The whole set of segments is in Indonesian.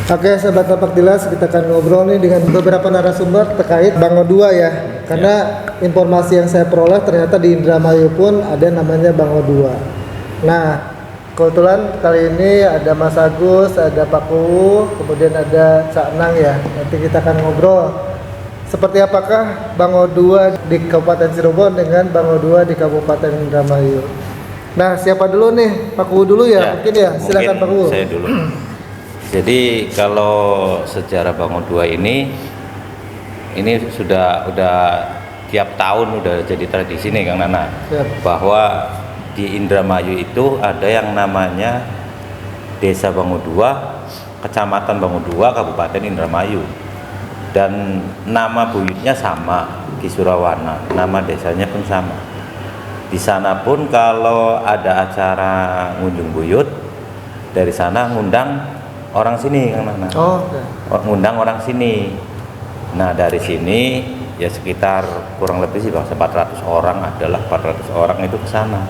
Oke, sahabat Tapak Tilas, kita akan ngobrol nih dengan beberapa narasumber terkait Bango 2 ya. Karena informasi yang saya peroleh ternyata di Indramayu pun ada namanya Bango 2. Nah, kebetulan kali ini ada Mas Agus, ada Pak Kuwu, kemudian ada Cak Nang ya. Nanti kita akan ngobrol seperti apakah Bango 2 di Kabupaten Cirebon dengan Bango 2 di Kabupaten Indramayu. Nah, siapa dulu nih? Pak Kuwu dulu ya, mungkin ya. Silakan Pak Kuwu. Saya dulu. Jadi kalau sejarah Bango 2 ini sudah tiap tahun udah jadi tradisi nih Kang Nana. Siap. Bahwa di Indramayu itu ada yang namanya Desa Bango 2, Kecamatan Bango 2, Kabupaten Indramayu. Dan nama buyutnya sama, Ki Surawana. Nama desanya pun sama. Di sana pun kalau ada acara ngunjung buyut, dari sana ngundang orang sini Kang Nana. Ngundang orang sini. Nah, dari sini ya sekitar kurang lebih sih 400 orang, adalah 400 orang itu ke sana.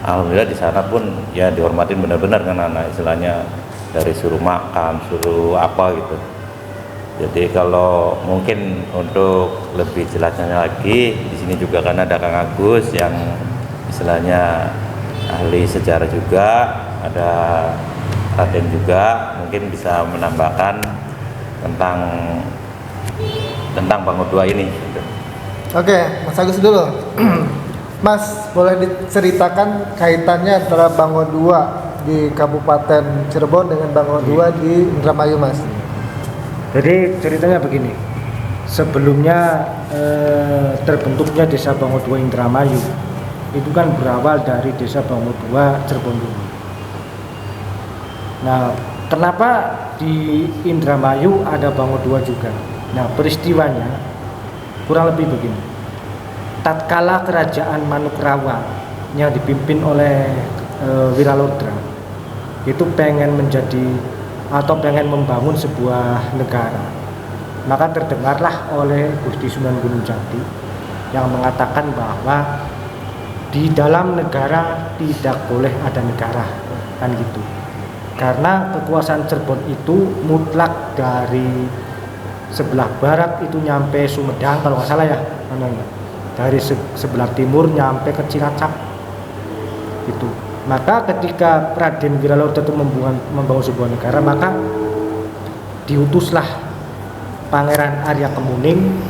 Alhamdulillah di sana pun ya dihormatin benar-benar Kang Nana, istilahnya dari suruh makan, suruh apa gitu. Jadi kalau mungkin untuk lebih jelasnya lagi, di sini juga kan ada Kang Agus yang istilahnya ahli sejarah juga, ada Raden juga, mungkin bisa menambahkan tentang Bango 2 ini. Oke, Mas Agus dulu. Mas, boleh diceritakan kaitannya antara Bango 2 di Kabupaten Cirebon dengan Bango 2 di Indramayu, Mas? Jadi ceritanya begini. Sebelumnya terbentuknya Desa Bango 2 Indramayu itu kan berawal dari Desa Bango 2 Cirebon dulu. Nah, kenapa di Indramayu ada Bango 2 juga? Nah, peristiwanya kurang lebih begini. Tatkala kerajaan Manukrawa yang dipimpin oleh Wiralodra itu pengen membangun sebuah negara, maka terdengarlah oleh Gusti Sunan Gunung Jati yang mengatakan bahwa di dalam negara tidak boleh ada negara, kan gitu. Karena kekuasaan Cirebon itu mutlak dari sebelah barat itu nyampe Sumedang kalau nggak salah ya, dari sebelah timur nyampe ke Cilacap gitu. Maka ketika Raden Wiralodra itu membangun sebuah negara, maka diutuslah Pangeran Arya Kemuning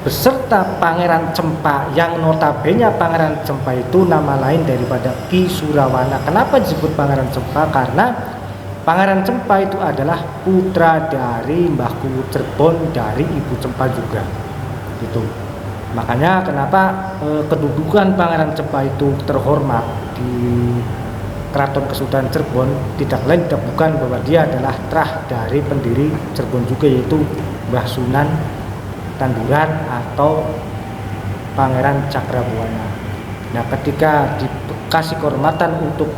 beserta Pangeran Cempa, yang notabene Pangeran Cempa itu nama lain daripada Ki Surawana. Kenapa disebut Pangeran Cempa? Karena Pangeran Cempa itu adalah putra dari Mbah Kuwu Cirebon, dari Ibu Cempa juga gitu. Makanya kenapa kedudukan Pangeran Cempa itu terhormat di Keraton Kesultanan Cirebon, tidak lain tidak bukan bahwa dia adalah terah dari pendiri Cirebon juga, yaitu Mbah Sunan Tanduran atau Pangeran Cakrabuana. Nah, ketika dikasih kehormatan untuk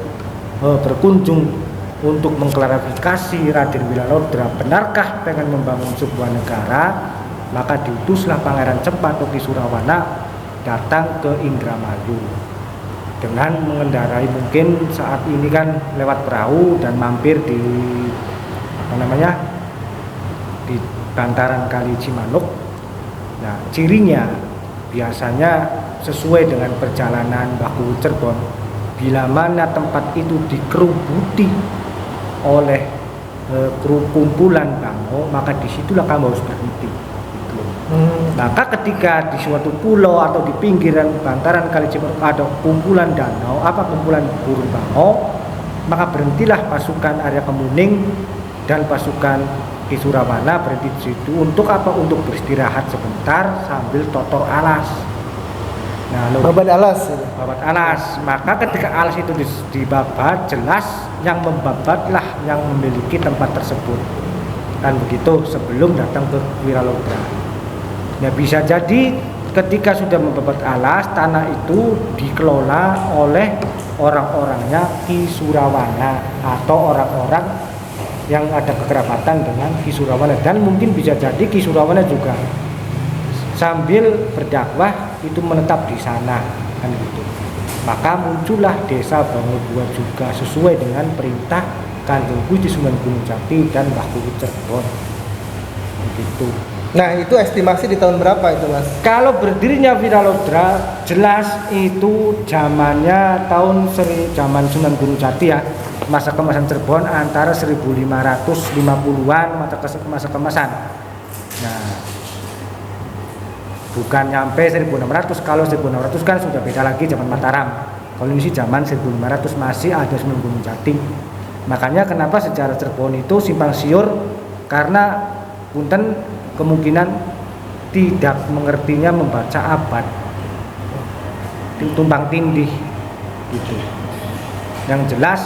berkunjung untuk mengklarifikasi Raden Wiralodra benarkah pengen membangun sebuah negara, maka diutuslah Pangeran Cempa atau Ki Surawana datang ke Indramayu dengan mengendarai, mungkin saat ini kan lewat perahu dan mampir di di bantaran Kali Cimanuk. Nah, cirinya biasanya sesuai dengan perjalanan Mbah Kuwu Cirebon, bila mana tempat itu dikerubuti oleh kumpulan Bango, maka disitulah kamu harus berhenti gitu. Maka ketika di suatu pulau atau di pinggiran bantaran Kali Cimanuk ada kumpulan danau, kumpulan burung Bango, maka berhentilah pasukan Arya Kemuning dan pasukan Ki Surawana berhenti di situ untuk apa? Untuk beristirahat sebentar sambil totor alas. Nah, babat alas. Maka ketika alas itu dibabat, jelas yang membabatlah yang memiliki tempat tersebut, kan begitu, sebelum datang ke Wiralodra. Nah, bisa jadi ketika sudah membabat alas, tanah itu dikelola oleh orang-orangnya Ki Surawana atau orang-orang yang ada kekerabatan dengan Ki Surawana, dan mungkin bisa jadi Ki Surawana juga sambil berdakwah itu menetap di sana, kan gitu. Maka muncullah Desa Bango 2 juga sesuai dengan perintah Kanjeng Gusti Sunan Gunung Jati dan Mbah Kuwu Cirebon. Begitu. Nah, itu estimasi di tahun berapa itu, Mas? Kalau berdirinya Wiralodra jelas itu zamannya zaman Sunan Gunung Jati ya. Masa kemasan Cirebon antara 1550-an masa kemasan. Nah, bukan nyampe 1600. Kalau 1600 kan sudah beda lagi zaman Mataram. Kalau ini sih zaman 1500 masih ada Sunan Gunung Jati. Makanya kenapa sejarah Cirebon itu simpang siur, karena punten kemungkinan tidak mengertinya membaca abad, tumpang tindih gitu. Yang jelas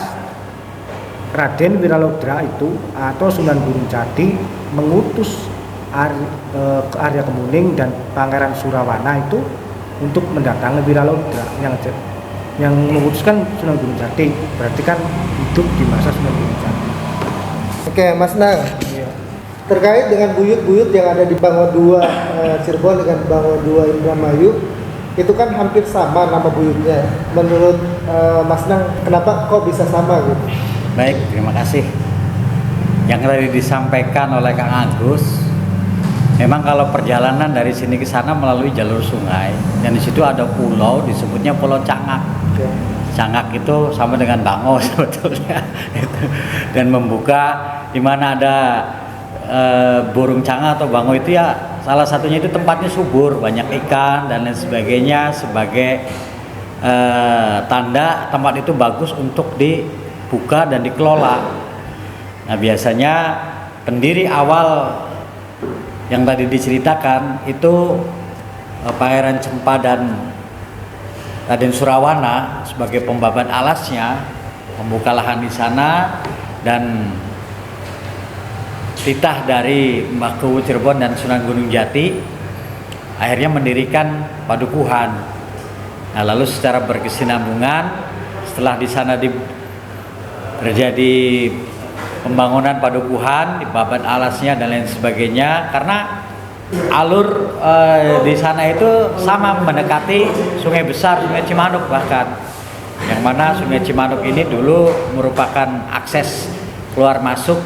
Raden Wiralodra itu atau Sunan Gunung Jati mengutus Arya Kemuning dan Pangeran Surawana itu untuk mendatangi Wiralodra. Yang memutuskan Sunan Gunung Jati, berarti kan hidup di masa Sunan Gunung Jati. Oke, Mas Nang. Iya. Terkait dengan buyut-buyut yang ada di Bango 2 Cirebon dengan Bango 2 Indramayu, itu kan hampir sama nama buyutnya. Menurut Mas Nang, kenapa kok bisa sama gitu? Baik, terima kasih. Yang tadi disampaikan oleh Kang Agus, memang kalau perjalanan dari sini ke sana melalui jalur sungai, dan di situ ada pulau disebutnya Pulau Cangak. Ya. Cangak itu sama dengan Bango sebetulnya, dan membuka di mana ada burung cangak atau bango itu ya salah satunya itu tempatnya subur, banyak ikan dan lain sebagainya, sebagai tanda tempat itu bagus untuk dibuka dan dikelola. Nah, biasanya pendiri awal yang tadi diceritakan itu Pangeran Cempa dan Raden Surawana sebagai pembabat alasnya membuka lahan di sana, dan titah dari Mbah Kuwu Cirebon dan Sunan Gunung Jati akhirnya mendirikan padukuhan. Nah, lalu secara berkesinambungan setelah di sana terjadi pembangunan padukuhan di babat alasnya dan lain sebagainya, karena alur di sana itu sama mendekati Sungai Besar, Sungai Cimanuk bahkan, yang mana Sungai Cimanuk ini dulu merupakan akses keluar masuk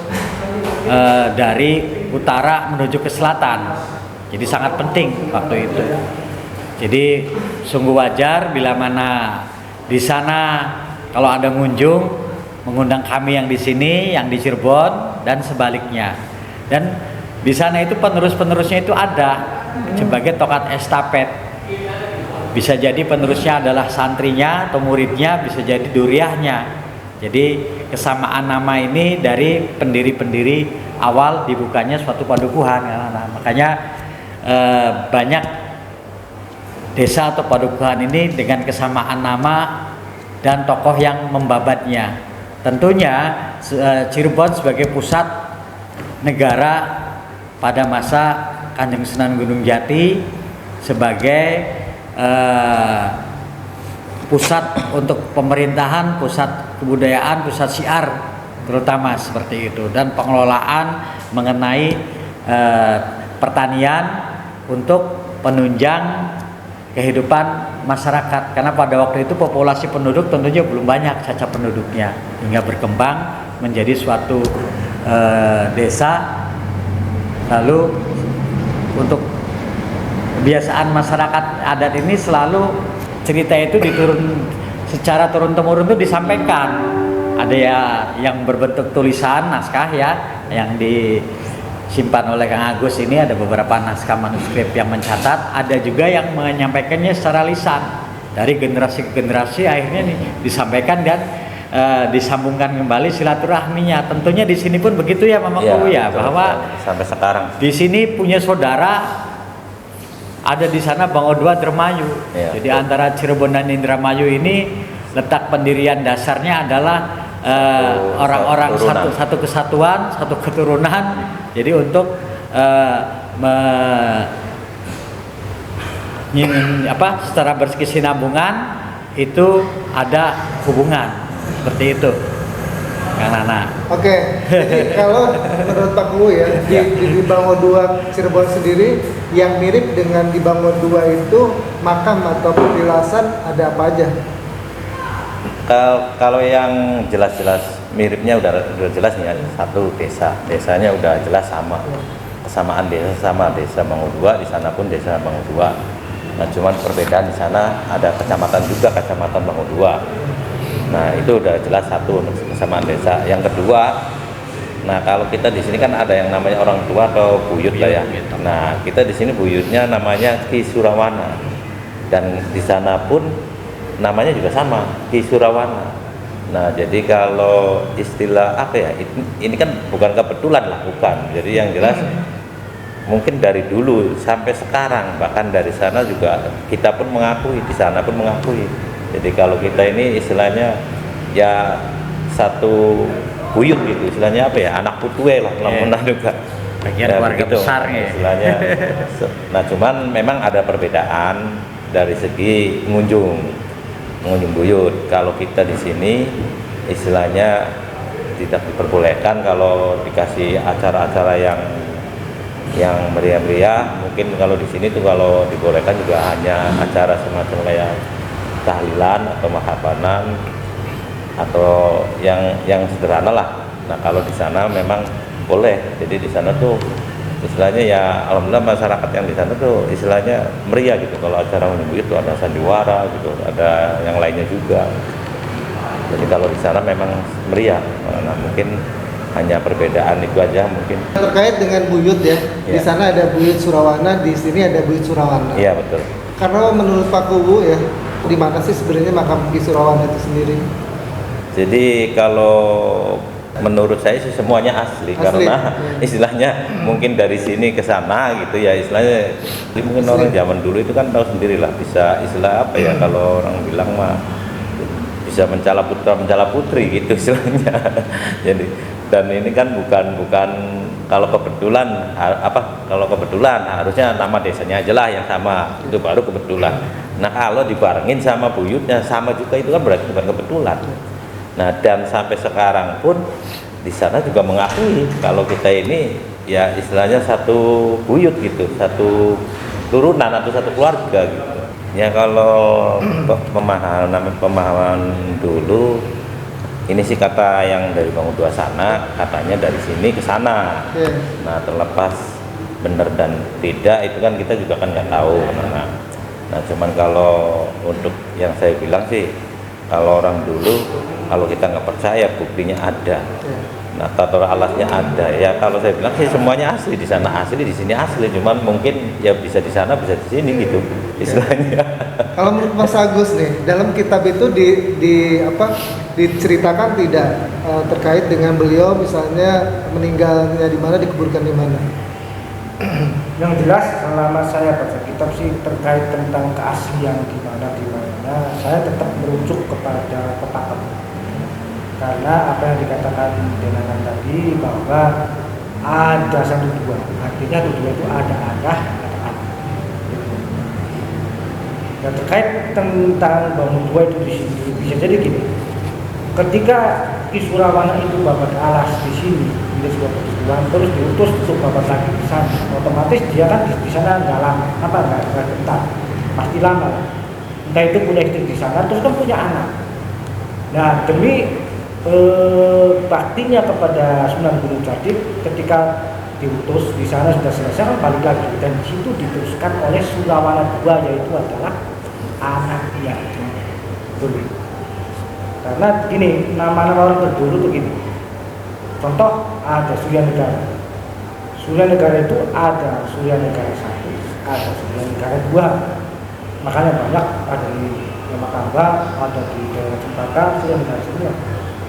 dari utara menuju ke selatan. Jadi sangat penting waktu itu. Jadi sungguh wajar bila mana di sana kalau ada ngunjung mengundang kami yang di sini, yang di Cirebon dan sebaliknya. Dan di sana itu penerus-penerusnya itu ada sebagai tokat estafet. Bisa jadi penerusnya adalah santrinya atau muridnya, bisa jadi duriahnya. Jadi kesamaan nama ini dari pendiri-pendiri awal dibukanya suatu padukuhan. Nah, makanya banyak desa atau padukuhan ini dengan kesamaan nama dan tokoh yang membabatnya. Tentunya Cirebon sebagai pusat negara pada masa Kanjeng Sunan Gunung Jati sebagai pusat untuk pemerintahan, pusat kebudayaan, pusat syiar terutama seperti itu, dan pengelolaan mengenai pertanian untuk penunjang kehidupan masyarakat, karena pada waktu itu populasi penduduk tentunya belum banyak cacat penduduknya, hingga berkembang menjadi suatu desa. Lalu untuk kebiasaan masyarakat adat ini selalu cerita itu secara turun-temurun itu disampaikan. Ada ya yang berbentuk tulisan naskah ya, yang disimpan oleh Kang Agus ini ada beberapa naskah manuskrip yang mencatat, ada juga yang menyampaikannya secara lisan dari generasi ke generasi, akhirnya disampaikan dan disambungkan kembali silaturahminya. Tentunya di sini pun begitu ya, Mama Kuwu ya, bahwa sampai sekarang di sini punya saudara ada di sana Bango 2 Indramayu. Ya, jadi antara Cirebon dan Indramayu ini letak pendirian dasarnya adalah orang-orang satu kesatuan, satu keturunan. Jadi untuk secara berkesinambungan itu ada hubungan seperti itu, Kang Nana. Oke, jadi kalau menurut Pak Kuwu ya, di Bango 2 Cirebon sendiri yang mirip dengan di Bango 2 itu makam atau petilasan ada apa aja? Kalau yang jelas-jelas miripnya udah jelas nih ya, satu desanya udah jelas sama, kesamaan desa sama desa Bangu Dua, di sana pun desa Bangu Dua. Nah cuman perbedaan di sana ada kecamatan juga, kecamatan Bangu Dua. Nah itu udah jelas satu kesamaan desa. Yang kedua, nah kalau kita di sini kan ada yang namanya orang tua atau buyut lah ya. Nah kita di sini buyutnya namanya Ki Surawana, dan di sana pun namanya juga sama, Ki Surawana. Nah jadi kalau istilah apa ya, ini kan bukan kebetulan lah, bukan. Jadi yang jelas mungkin dari dulu sampai sekarang, bahkan dari sana juga kita pun mengakui, di sana pun mengakui. Jadi kalau kita ini istilahnya ya satu buyut gitu, istilahnya apa ya, anak putue lah, lamunan juga bagian keluarga begitu, besarnya istilahnya. Nah cuman memang ada perbedaan dari segi pengunjung buyut. Kalau kita di sini istilahnya tidak diperbolehkan kalau dikasih acara-acara yang meriah-meriah. Mungkin kalau di sini tuh kalau dibolehkan juga hanya acara semacam kayak tahlilan atau mahabanan atau yang sederhana lah. Nah kalau di sana memang boleh. Jadi di sana tuh istilahnya ya alhamdulillah masyarakat yang di sana tuh istilahnya meriah gitu. Kalau acara menyambut itu ada sandiwara gitu, ada yang lainnya juga. Jadi kalau di sana memang meriah. Nah mungkin hanya perbedaan itu aja mungkin. Terkait dengan buyut ya, di sana ada buyut Surawana, di sini ada buyut Surawana. Iya betul. Karena menurut Pak Kubu ya, di mana sih sebenarnya makam Ki Surawana itu sendiri? Jadi kalau menurut saya sih semuanya asli. Karena istilahnya mungkin dari sini ke sana gitu ya, istilahnya mungkin orang zaman dulu itu kan tahu sendirilah, bisa istilah apa ya, kalau orang bilang mah bisa mencala putra mencala putri gitu istilahnya. Jadi dan ini kan bukan kalau kebetulan kalau kebetulan harusnya nama desanya aja lah yang sama, itu baru kebetulan. Nah kalau dibarengin sama buyutnya sama juga, itu kan berarti bukan kebetulan. Nah dan sampai sekarang pun di sana juga mengakui kalau kita ini ya istilahnya satu buyut gitu, satu turunan atau satu keluarga gitu. Ya kalau pemahaman dulu ini sih kata yang dari Bangu Dua sana, katanya dari sini ke sana. Nah terlepas benar dan tidak itu kan kita juga kan nggak tahu. Nah cuman kalau untuk yang saya bilang sih, kalau orang dulu kalau kita nggak percaya buktinya ada. Nah tata alatnya ada ya. Kalau saya bilang sih semuanya asli, di sana asli, di sini asli, cuman mungkin ya bisa di sana bisa di sini gitu istilahnya. Kalau menurut Mas Agus nih, dalam kitab itu diceritakan tidak terkait dengan beliau misalnya meninggalnya di mana, dikuburkan di mana? Yang jelas selama saya baca kitab sih terkait tentang keaslian di mana saya tetap merujuk kepada Pepakem. Karena apa yang dikatakan Denangan tadi bahwa ada satu dua, artinya dua itu ada ayah, ada anak. Dan terkait tentang Bangu Dua itu di sini bisa jadi gini. Ketika Ki Surawana itu babat alas di sini, dia sebuah peristiwa, terus diutus untuk babat lagi di sana, otomatis dia kan di sana nggak lama, nggak bentar, pasti lama. Entah itu punya istri di sana, terus kan punya anak. Nah demi baktinya kepada Sunan Gunung Jati, ketika diutus di sana sudah selesai kan balik lagi, dan di situ diteruskan oleh Surawana II, yaitu adalah anaknya. Betul. Karena gini, nama-nama orang terdulu tuh gini. Contoh ada Surya Negara. Surya Negara itu ada Surya Negara 1, ada Surya Negara 2. Makanya banyak ada di Yamakamba, ada di daerah Cempaka, Surya Negara semua.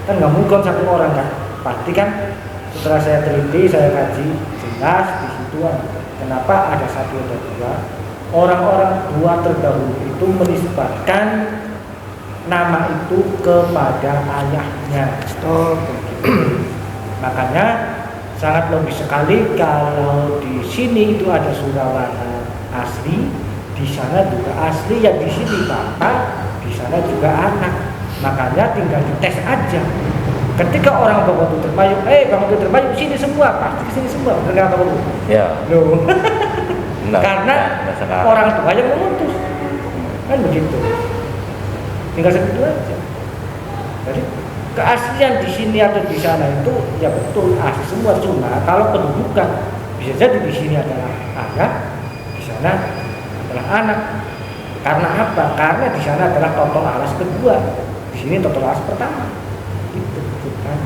Kan nggak mungkin satu orang kan, pasti kan setelah saya teliti, saya kaji jelas di situ kenapa ada satu ada dua. Orang-orang dua terdahulu itu menisbatkan nama itu kepada ayahnya. Makanya sangat logis sekali kalau di sini itu ada Surawana asli, di sana juga asli, ya di sini bapak, di sana juga anak. Makanya tinggal dites aja. Ketika orang Bangu Terbayu, Bangu Terbayu sini semua, pasti sini semua. Kenapa Bangu? Ya. Loh. Karena orang tua yang memutus. Kan begitu. Tinggal segitu aja. Jadi keaslian di sini atau di sana itu ya betul asli semua, cuma kalau kedudukan bisa jadi di sini adalah ayah, di sana adalah anak. Karena apa? Karena di sana adalah total alas kedua, di sini total alas pertama. Itu kan.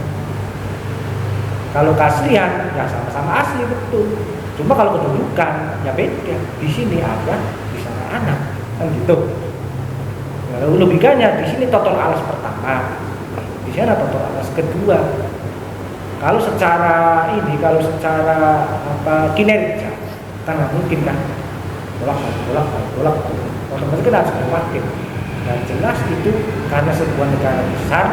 Kalau keaslian ya sama-sama asli betul. Cuma kalau kedudukan ya beda. Di sini ayah, di sana anak, kan gitu. Lalu logikanya di sini total alas pertama, di sana total alas kedua. Kalau secara kinerja kan nggak mungkin kan bolak otomatis kan harus diwakil. Dan jelas itu karena sebuah negara besar,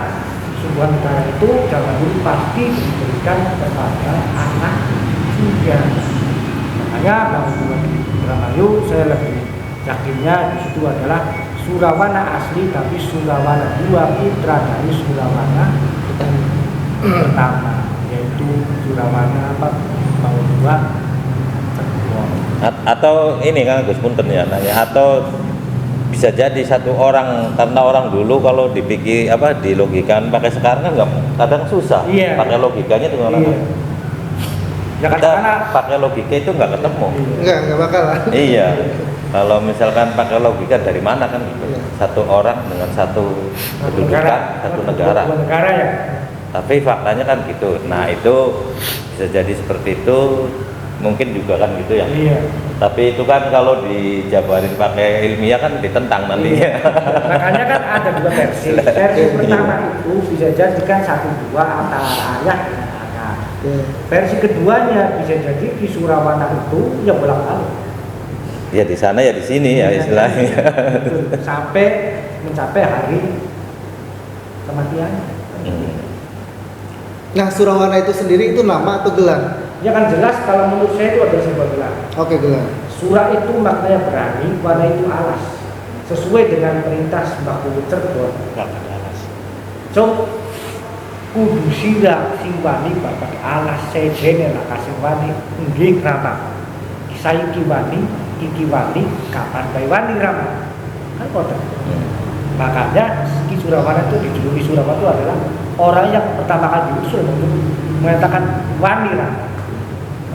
sebuah negara itu jangan dulu pasti diberikan kepada anak juga. Makanya Bang Indramayu saya lebih yakinnya di situ adalah Surawana asli, tapi Surawana 2 putra dari Surawana pertama, yaitu Surawana Bangau 2. Atau ini kan Gus Punten ya nanya, atau bisa jadi satu orang, karena orang dulu kalau dipikir dilogikan pakai sekarang kan nggak, kadang susah. Iya. Pakai logikanya itu orang Iya. Ya kan kita karena pakai logika itu nggak ketemu. Enggak bakal lah. Iya. Kalau misalkan pakai logika dari mana kan gitu. Iya. Satu orang dengan satu kedudukan, satu negara. Dua negara ya. Tapi faktanya kan gitu. Nah itu bisa jadi seperti itu, mungkin juga kan gitu ya. Iya. Tapi itu kan kalau dijabarin pakai ilmiah kan ditentang nanti. Iya. Makanya kan ada dua versi. Versi pertama itu bisa jadikan 1-2 antara ayah dan anak. Versi keduanya bisa jadi di Surawana itu ya bolak-balik. Ya di sana ya di sini ya istilahnya. Sampai mencapai hari kematian. Nah, Surawana itu sendiri itu nama atau gelar? Ya kan jelas kalau menurut saya itu ada sebuah gelar. Oke, gelar. Sura itu maknanya berani, wana itu alas. Sesuai dengan perintah Mbah Cirebon, alas. So, kudu sira sing wani bapak alas sedene lah kasih wani nggih rama. Saiki wani, iki wani, kapan bae wani rama. Kan kota. Makanya Ki Surawana itu dijuluki Surawana itu adalah orang yang pertama kali diusul untuk mengatakan wani rama.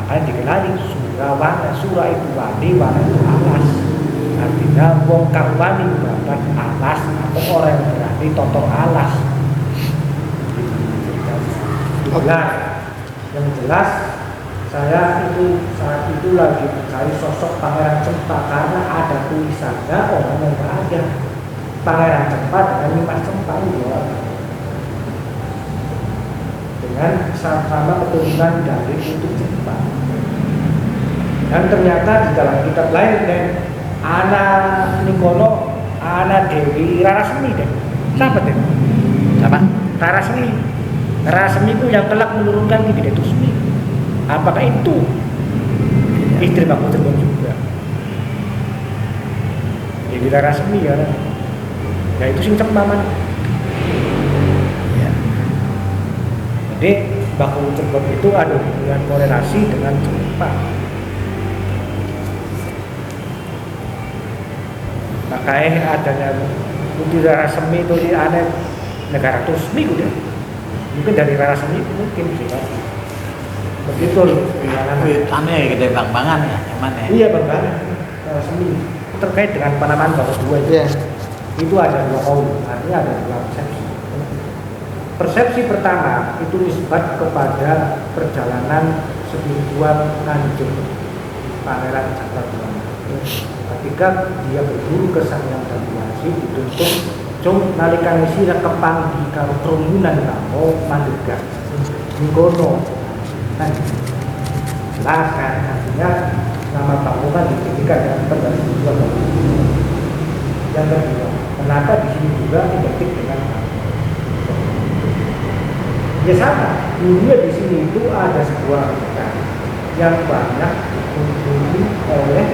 Makanya dikenali Surawana, Sura itu wani, wana itu alas. Artinya wong kang wani babat alas atau orang yang berani totor alas. Nah, yang jelas saya itu saat itu lagi mencari sosok Pangeran Cempa karena ada tulisannya orang yang berada Pangeran Cempa dengan Nimas Cempa itu dengan sama-sama keturunan dari Putu Cempa. Dan ternyata di dalam kitab lain dan anak Nikono, anak Dewi Rarasemi deh. Siapa deh? Siapa? Rarasemi. Rarasemi itu yang kelak menurunkan Kiai Tusmi. Apakah itu istri Mbah Cirebon juga? Dewi Rarasemi ya. Ya itu sing Cempa. Ya. Jadi Mbah Cirebon itu ada hubungan korelasi dengan Cempa. Makanya adanya Budi Rarasemi itu di aneh negara Tusmi udah. Mungkin dari Rarasemi itu mungkin sih kan. Begitu loh. Aneh gede bang-bangan ya, yang mana? Iya bang-bangan. Rarasemi terkait dengan penamaan Bangau 2 itu. Iya. Itu ada dua kaum, artinya ada dua persepsi. Persepsi pertama itu nisbat kepada perjalanan spiritual Kanjeng Pangeran Cakrawala. Ketika dia berguru ke Sang Hyang Dabuwasi dituntut cung nalikane sira kepanggi karo kerumunan kamu mandega Nikono kan jelas kan artinya nama kamu kan dijadikan dengan pendali dua. Yang kedua, kenapa di sini juga identik dengan kamu? Ya sama, dulunya di sini itu ada sebuah hutan yang banyak dikunjungi oleh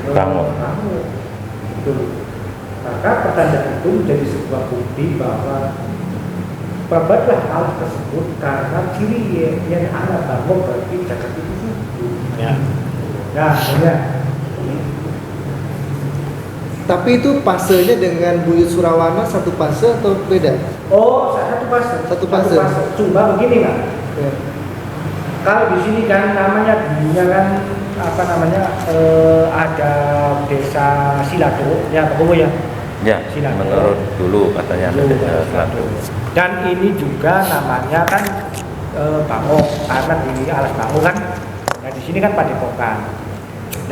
Bangun. Betul. Maka pertanda itu menjadi sebuah bukti bahwa babatlah alat tersebut karena ciri yang anak bangun berarti jagat itu subuh. Ya. Nah, ya. Tapi itu fasenya dengan Buyut Surawana satu fase atau beda? Oh, satu fase. Satu fase. Cuma begini Mas. Ya. Kalau di sini kan namanya dulunya kan apa namanya ada desa Silato ya Pak ya. Ya, Silato. menurut dulu katanya ada desa Silato. Dan ini juga namanya kan Bango karena di Alas Bango kan. Nah di sini kan Padepokan.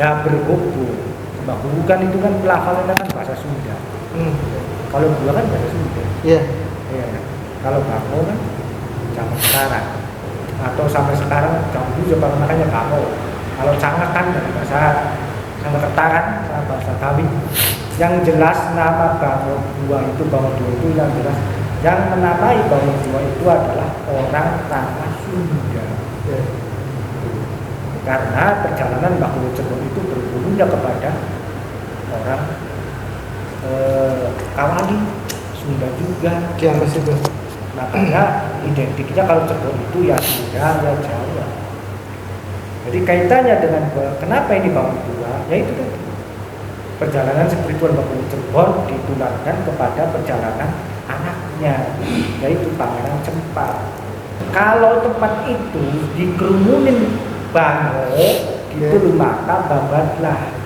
Nah berhubung bukan itu kan pelafalannya kan bahasa Sunda. Kalau gua kan bahasa Sunda. Iya. Iya. Kalau Bango kan zaman sekarang atau sampai sekarang jauh dulu coba makanya Bango. Kalau Cangak kan dari bahasa Sangkerta kan bahasa kami. Yang jelas nama Bango Dua itu yang jelas yang menamai Bango Dua itu adalah orang tanah Sunda. Ya. Karena perjalanan Bango Cirebon itu berhubungnya kepada orang Kawali Sunda juga. Kiamas itu. Makanya identiknya kalau Cirebon itu ya Sunda ya Jawa. Jadi kaitannya dengan kenapa ini Bango Dua, yaitu kan perjalanan spiritual Bango Cirebon ditularkan kepada perjalanan anaknya, yaitu Pangeran Cempa. Kalau tempat itu dikerumunin Bango gitu maka babatlah.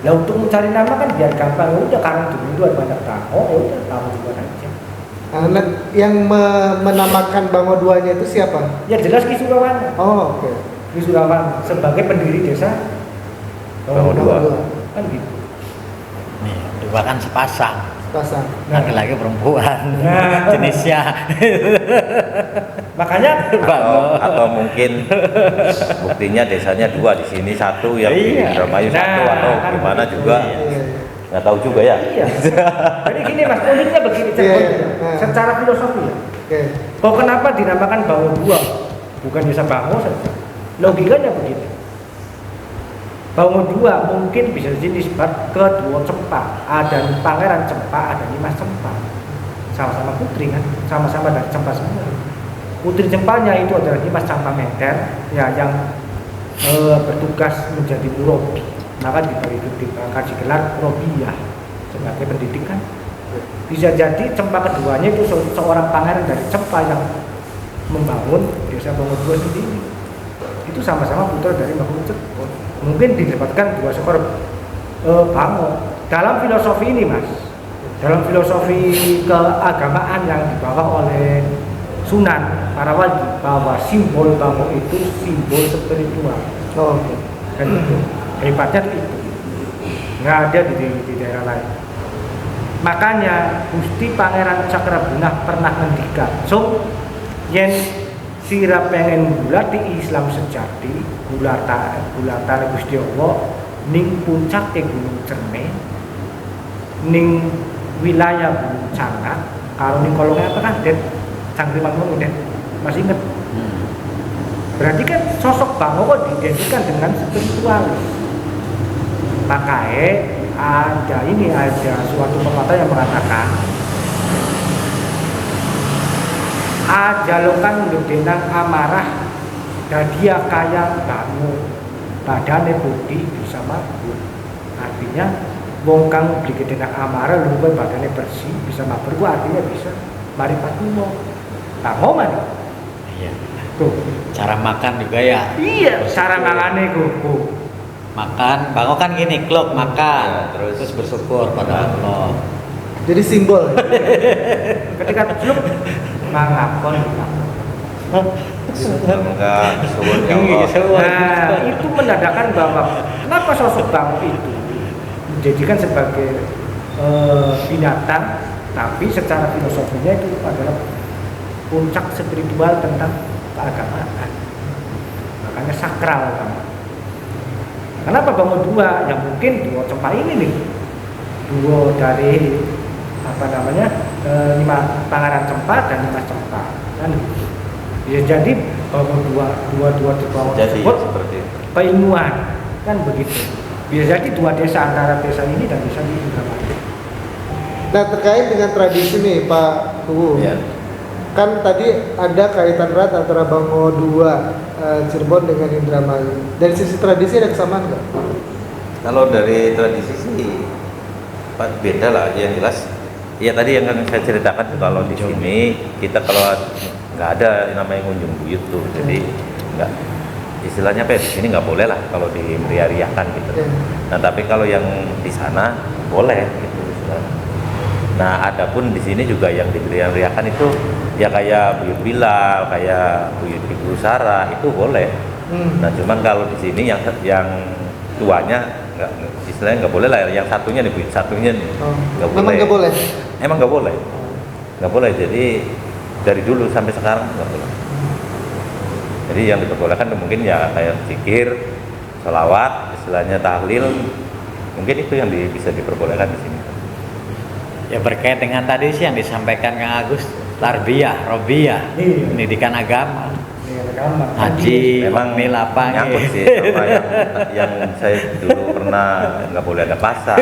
Nah untuk mencari nama kan biar gampang, udah karena dulu itu ada banyak Bango, ya udah Bango Dua aja. Anak yang menamakan Bango Duanya itu siapa? Ya jelas Ki Surawana. Oh, oke. Ki Surawana sebagai pendiri desa Bango Dua. kan gitu. Nih, dua kan sepasang. Pasang. Laki-laki perempuan. Nah. Jenisnya. Makanya Atau mungkin buktinya desanya dua, di sini satu, yang di Iya. Indramayu satu, Nah, atau kan gimana gitu. juga Iya. nggak tahu juga ya. iya. Jadi gini Mas, uniknya begini Iya, Cirebon. iya. Secara filosofi ya. Oke. Kok kenapa dinamakan Bango Dua? Bukan desa Bango saja. Logikanya begini. Bango Dua mungkin bisa dinisbat ke dua Cempa. Ada Pangeran Cempa, ada Nimas Cempa. Sama-sama putri kan, sama-sama dari Cempa semua. Putri Cempanya itu adalah Nimas Campa Menter, ya yang bertugas menjadi murabi. Maka dikasih gelar Robiah sebagai pendidikan. Bisa jadi Cempa keduanya itu seorang pangeran dari Cempa yang membangun desa Bango Dua sendiri. Itu sama-sama putra dari Bango Cirebon. Mungkin didapatkan dua skor Bango. Dalam filosofi ini Mas, dalam filosofi keagamaan yang dibawa oleh Sunan para wali, bahwa simbol Bango itu simbol spiritual. Oh, oke. Kan itu hebatnya itu nggak ada di daerah lain. Makanya Gusti Pangeran Cakrabunah pernah ngendikan, so yen sira pengen bulati Islam sejati, bulatane Gusti Allah ning puncake Gunung Cerme, ning wilayah Gunung Cangak, karo ning kolongnya apa kan Den Cangkriman ngono Den. Masih inget? Berarti kan sosok Bango kok diidentikan dengan spiritualis. Makanya ada suatu pepatah yang mengatakan ajalokan ngedenang amarah dadia kaya Bango badane putih bisa mabur. Artinya wong kang beli gedenang amarah lupa badane bersih bisa mabur, artinya bisa mari patumo Bango mari. Iya. Tuh. Cara makan juga ya. Iya, cara mangane kuku. Makan, Bango kan gini, klop makan, Ya, terus bersyukur pada Allah. Jadi simbol. Ketika celuk mangapon. Enggak, suwun ya Iya, Allah. suwun. Nah, itu menandakan bahwa kenapa sosok Bango itu dijadikan sebagai binatang, tapi secara filosofinya itu adalah puncak spiritual tentang keagamaan. Makanya sakral kan. Kenapa Bango Dua? Ya mungkin dua Cempa ini nih, dua dari apa namanya Pangeran Cempa dan Nimas Cempa kan. Ya jadi Bango dua Bango Jadi tersebut seperti itu. keilmuan kan begitu. Bisa jadi dua desa antara desa ini dan desa ini juga. Nah, terkait dengan tradisi nih Pak Kuwu. Ya. Kan tadi ada kaitan erat antara Bango Dua Cirebon dengan Indramayu. Dari sisi tradisi ada kesamaan nggak? Kalau dari tradisi sih beda lah yang jelas. Ya tadi yang kan saya ceritakan tuh, kalau di sini kita kalau nggak ada yang namanya ngunjung buyut tuh, jadi nggak, istilahnya apa ya, di sini nggak boleh lah kalau dimeriah-riahkan gitu. Nah tapi kalau yang di sana boleh gitu istilahnya. Nah adapun di sini juga yang dimeriah-riahkan itu ya kayak buyut Bilal, kayak buyut Ibu Sarah itu boleh. Nah cuman kalau di sini yang tuanya nggak, istilahnya nggak boleh lah, yang satunya nih buyut satunya nih nggak boleh. Memang nggak boleh. Emang nggak boleh, nggak boleh. Jadi dari dulu sampai sekarang nggak boleh. Jadi yang diperbolehkan mungkin ya kayak zikir, sholawat, istilahnya tahlil, mungkin itu yang bisa diperbolehkan di sini. Ya berkait dengan tadi sih yang disampaikan Kang Agus, tarbiyah, robiyah, pendidikan agama, haji, Memang wakmil apa nyangkut gitu. sih sama yang saya dulu pernah nggak boleh ada pasar,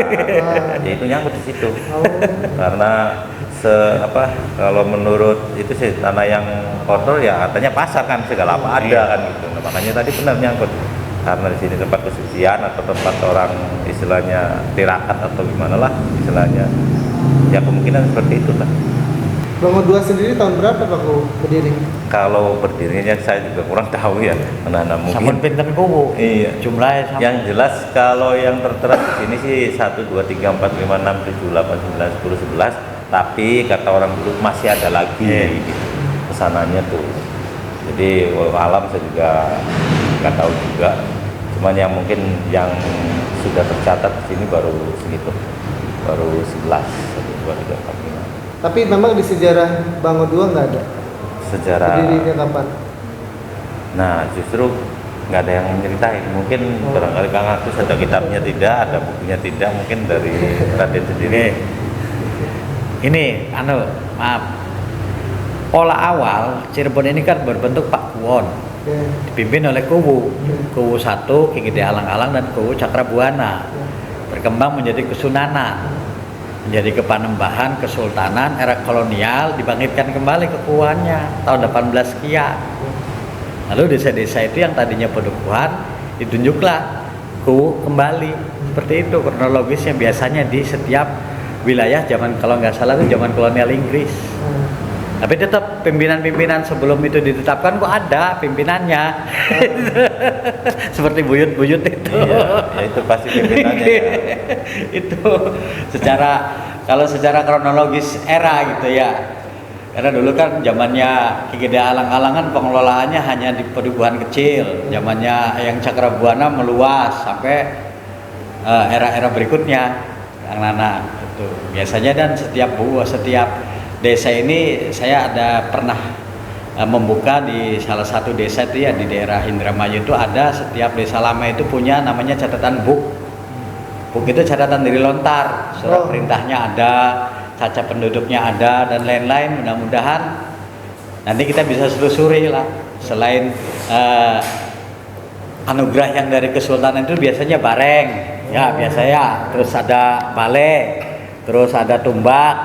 ya itu nyangkut di situ. Karena kalau menurut itu sih tanah yang kotor ya katanya pasar kan, segala apa ada kan gitu. Nah, makanya tadi benar nyangkut, karena di sini tempat kesucian atau tempat orang istilahnya tirakat atau gimana lah istilahnya, ya kemungkinan seperti itu lah. Bango 2 sendiri tahun berapa Bango berdiri? Kalau berdirinya saya juga kurang tahu ya, karena Sampun mungkin pinten kubu. iya. Jumlahnya sama. Yang jelas kalau yang tertera di sini sih 1, 2, 3, 4, 5, 6, 7, 8, 9, 10, 11. Tapi kata orang dulu masih ada lagi gitu, kesananya tuh. Jadi alam saya juga nggak tahu juga. Cuman yang mungkin yang sudah tercatat di sini baru segitu, baru 11, 1, 2, 3, 4, 5. Tapi memang di sejarah Bango 2 nggak ada. Sejarah. Berdirinya kapan? Nah justru nggak ada yang menceritain. Mungkin barangkali Kang Agus ada kitabnya tidak, ada bukunya tidak, mungkin dari Raden sendiri. Ini, maaf. Pola awal Cirebon ini kan berbentuk pakuwon, dipimpin oleh Kuwu 1, Ki Gede Alang-alang dan Kuwu Cakrabuana. Berkembang menjadi Kesunanan, menjadi Kepanembahan, Kesultanan, era kolonial, dibangkitkan kembali kekuatannya tahun 18 sekian. Lalu desa-desa itu yang tadinya pedukuhan ditunjuklah Kuwu kembali. Seperti itu kronologisnya, biasanya di setiap wilayah zaman, kalau nggak salah itu zaman kolonial Inggris. Tapi tetap pimpinan-pimpinan sebelum itu ditetapkan kok ada pimpinannya. Seperti buyut-buyut itu. Iya, ya itu pasti pimpinannya. Ya. Itu kalau secara kronologis era gitu ya. Karena dulu kan zamannya Ki Gede Alang-alangan pengelolaannya hanya di pedukuhan kecil. Zamannya yang Cakrabuana meluas sampai era-era berikutnya. Yang Nana itu biasanya, dan setiap desa ini saya pernah membuka di salah satu desa itu ya, di daerah Indramayu itu ada, setiap desa lama itu punya namanya catatan buk. Buk itu catatan dari lontar, surat perintahnya ada, caca penduduknya ada, dan lain-lain. Mudah-mudahan nanti kita bisa selusuri lah. Selain anugerah yang dari kesultanan itu biasanya bareng, ya biasanya, terus ada balai, terus ada tumbak,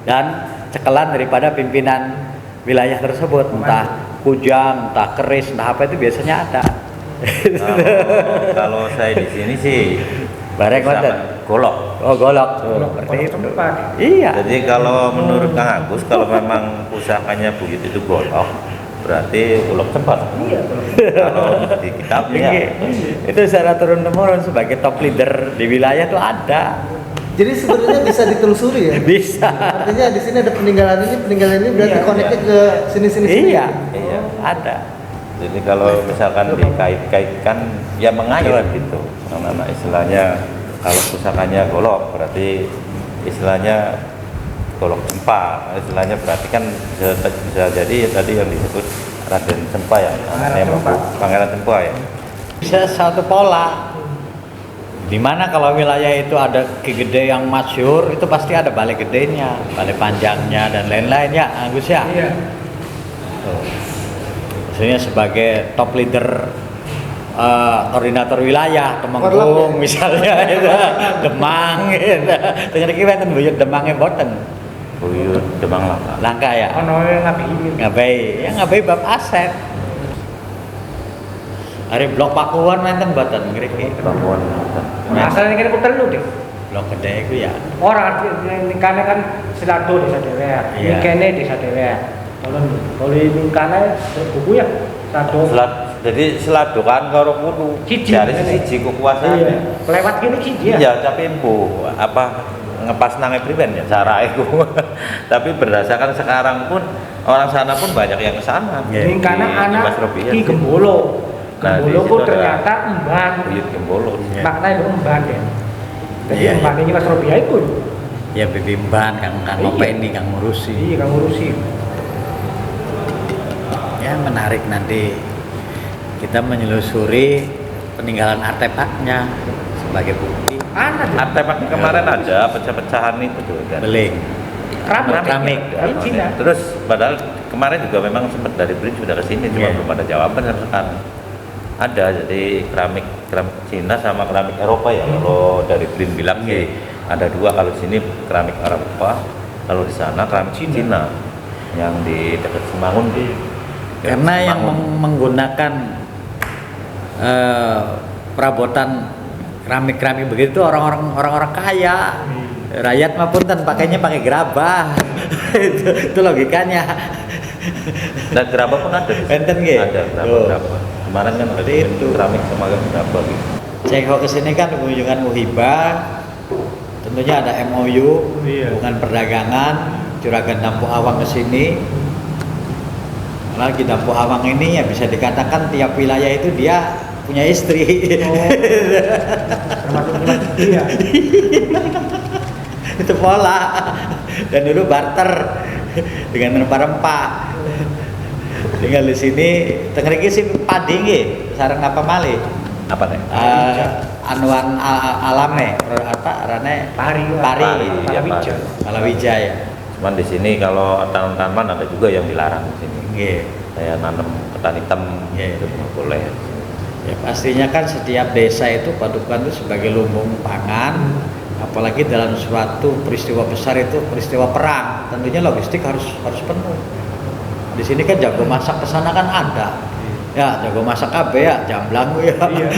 dan cekelan daripada pimpinan wilayah tersebut, entah kujang, entah keris, entah apa, itu biasanya ada. Kalau saya di sini sih bareng wonten. Golok. Oh, golok. Seperti itu. Iya. Jadi kalau menurut Kang Agus, kalau memang pusakanya buyut itu golok, berarti ulok cepat. Iya. Kalau di kitabnya itu secara turun temurun sebagai top leader di wilayah tuh ada. Jadi sebenarnya bisa ditelusuri ya? Bisa. Artinya di sini ada peninggalan ini berarti koneknya ke sini-sini. Iya, iya, ada. Jadi kalau misalkan dikait-kaitkan ya mengalir gitu. Karena istilahnya kalau pusakanya golok berarti istilahnya golok Cempa. Istilahnya berarti kan bisa jadi tadi yang disebut Raden Cempa ya. Pangeran Cempa ya. Bisa satu pola. Dimana kalau wilayah itu ada Ki Gede yang masyhur, itu pasti ada balai gedenya, balai panjangnya, dan lain-lain ya, Agus ya. Iya. Maksudnya sebagai top leader koordinator wilayah Temenggung misalnya, itu Demang, gitu. Ternyata kita kan buyut Demangnya boten. Buyut Demang Langka ya. Oh, no, ngabai bab aset. Hari blok Pakuan nenten boten ngriki. Pakuan. Masalahnya kan perlu deh. Blok Gede itu ya. Orang nikahnya kan Selado desa Dewek, Iya. nikahnya desa Dewek. Kalau nikahnya buku ya Selado. Jadi seladukan karo kudu Siji, dari ini. siji kekuasaan. Iya. Kelewat gini siji ya. Iya, tapi bu apa ngepas nang priben ya cara itu. Tapi berdasarkan sekarang pun orang sana pun banyak yang ke sana. Iya. Nikahnya Di anak Mas Robi, ya. Ki Gembolo. Nah, di Gembolo situ pun ada ternyata emban. Buyut Gembolo. Iya. Maknanya itu emban ya. Jadi Iya, iya. emban ini Mas Robi itu. Ya bibimban kang Iya. ngopeni kang ngurusi. Iya, kang ngurusi. Ya menarik nanti kita menyelusuri peninggalan artefaknya sebagai bukti. Artefaknya kemarin ada pecah-pecahan itu tuh kan. Beling. Keramik. Dari Cina. Terus padahal kemarin juga memang sempat dari BRIN sudah ke sini cuma Iya. belum ada jawaban sampai sekarang. Ada jadi keramik Cina sama keramik Eropa ya. Kalau dari BRIN bilang sih ada dua, kalau sini keramik Eropa, kalau di sana keramik Cina yang di dekat Semangun di Karena yang Semangun. menggunakan perabotan keramik-keramik begitu orang-orang kaya. Rakyat mah pun pakainya pakai gerabah. itu logikanya. Dan gerabah pun ada. Enten nggih? Ada Oh. gerabah. Kemarin kan ada Berarti itu. keramik sama gerabah gitu. Ceko kesini kan kunjungan Muhibah, tentunya ada MOU, Iya. hubungan perdagangan, Juragan Dampu Awang kesini. Lagi Dampu Awang ini ya bisa dikatakan tiap wilayah itu dia punya istri. Termasuk dia. Itu pola. Dan dulu barter dengan rempah-rempah. Tinggal di sini, tengriki sih padi nggih, sareng apa malih? Apa nih? Anuan alame apa rane Pari. pari Iya, Palawija. Palawija ya. Cuman di sini kalau tanaman ada juga yang dilarang di sini. Nggih. Saya nanam ketan hitam Iya. itu nggak boleh. Ya pastinya kan setiap desa itu Padukan itu sebagai lumbung pangan, apalagi dalam suatu peristiwa besar itu peristiwa perang, tentunya logistik harus penuh. Di sini kan jago masak ke sana kan ada. Ya, jago masak KB ya, jamblang ya. Iya.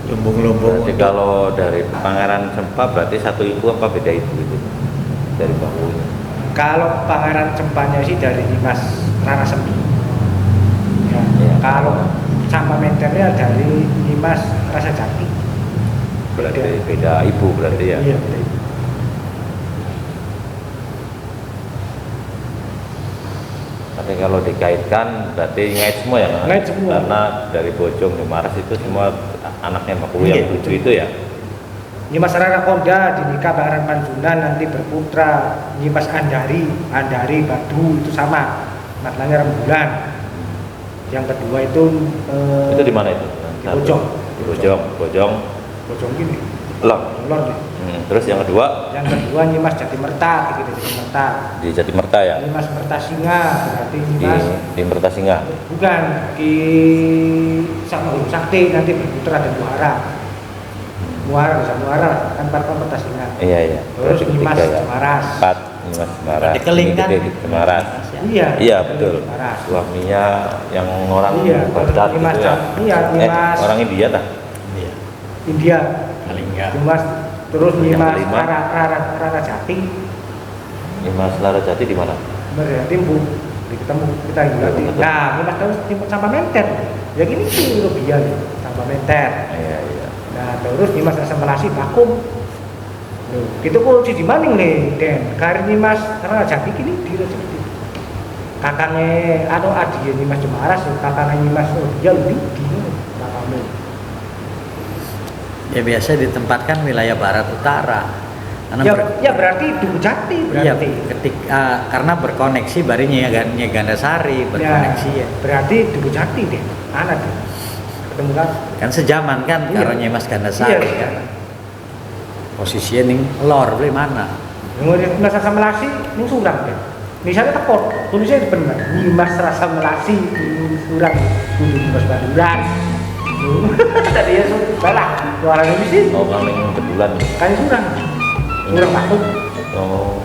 Lumbung-lumbung. Berarti kalau dari Pangeran Sempa berarti satu ibu apa beda ibu itu dari bahunya? Kalau Pangeran Cempanya sih dari Dimas Rara Sembi. Ya. Iya. Kalau sama menternya dari Dimas Rasa Jati. Berarti beda ibu berarti ya. Iya, betul. Tapi kalau dikaitkan berarti ngait semua ya? Mas? Ngait semua. Karena dari Bojong Maras itu semua anaknya Mbak Kuwi Iya, yang tujuh itu ya. Nyimas Rara Konda dinikah Pangeran Manjunan nanti berputra Nyimas Andari Badu itu sama maknanya rembulan. Yang kedua itu Itu di mana itu? Di Bojong. Di Bojong. Bojong gini, Lor. Lor nih. Terus yang kedua Yang kedua Nyimas Jatimerta, gitu Jatimerta. di Jatimerta ya. Nyimas Mertasinga berarti Di Nyimas di Mertasinga. bukan di sama Gunung Sakti nanti berputra dan Muara bisa Muara kan parpol Mertasinga. Iya iya. Terus Berarti Nyimas ketiga ya. Maras. 4 Nyimas Maras. Berarti keling kan? Ini gede, Maras. Iya. Iya betul. Maras. Suaminya yang orang Iya, Baghdad Nyimas gitu ya. Iya, Nyimas Orang India tah? Iya. India. Kalingga. Nyimas terus Yang Nyimas kelima. Rara Jati Nyimas Larajati di mana? berarti Bu ketemu kita yang berarti. Ketemu. Nah, Nyimas sama Menter. Ya gini sih Rubian sama Menter. Iya iya. Nah, terus Nyimas Rasa Melasi vakum. Loh, gitu kok di maning nih, Den. Karir Nyimas Rara Jati kini di Rajati. Kakaknya atau adik Nyimas Jemaras, kakaknya Nyimas dia lebih di kakaknya. Ya biasa ditempatkan wilayah barat utara. Karena Ya berarti Duku Jati Iya, berarti. karena berkoneksi bari Gandasari berkoneksi ya. Berarti Duku Jati deh, anak deh. Ketemu kan? Kan sejaman kan Iya. karo Nyimas Gandasari Iya. kan. Posisinya ning lor beli mana? Nggak Rasa Melasi, ini surang deh. Misalnya tekor, tulisnya benar. Nyimas Rasa Melasi, surang, Nyimas Baduran. Tadi ya salah, suaranya di sini. Oh, kami kebetulan. Kan surang, surang batu. Oh,